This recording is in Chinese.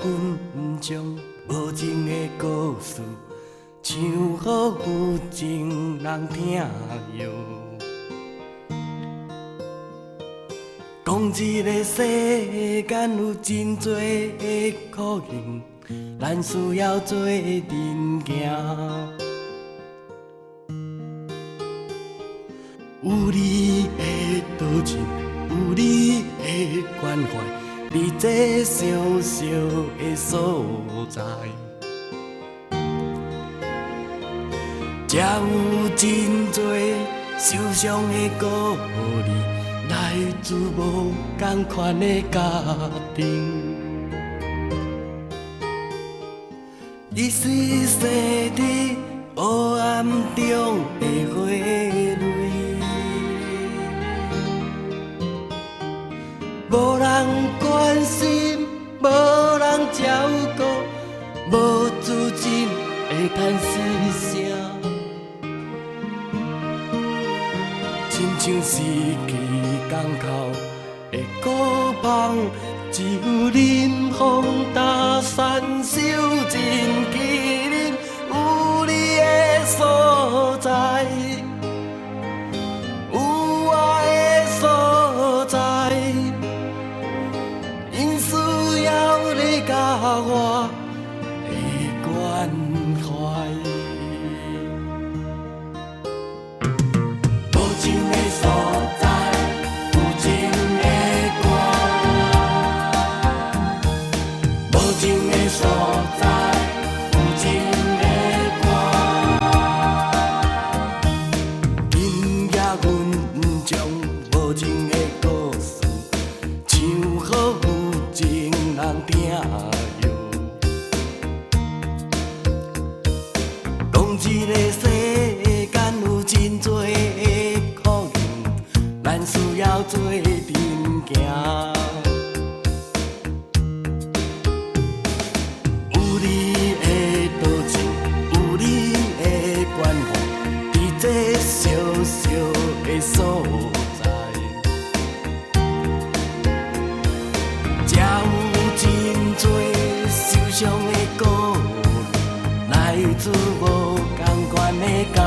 阮将无情的故事，唱予有情人听哟。讲这个世间有真多的苦刑，咱需要做阵行。有你的多情，有你的关怀，你这小小的所在，才有真多受伤的故事，来自无同款的家庭。一时细滴黑暗中的花蕊，无人关心，无人照顾，无资金的叹息声，亲像失去港口的孤芳，只有林风打散，受尽欺凌，有你的所在，有我的所在。因需要你甲我的关怀，无情的所在，有情的歌，无情的所在，有情的歌。今夜阮将无情的故事，唱予有情人听哟。讲这个世间有真多的苦刑，咱需要做阵行。有你的多情，有你的关怀，伫这小小的所在，才有真多受伤的故事，来自无同款的家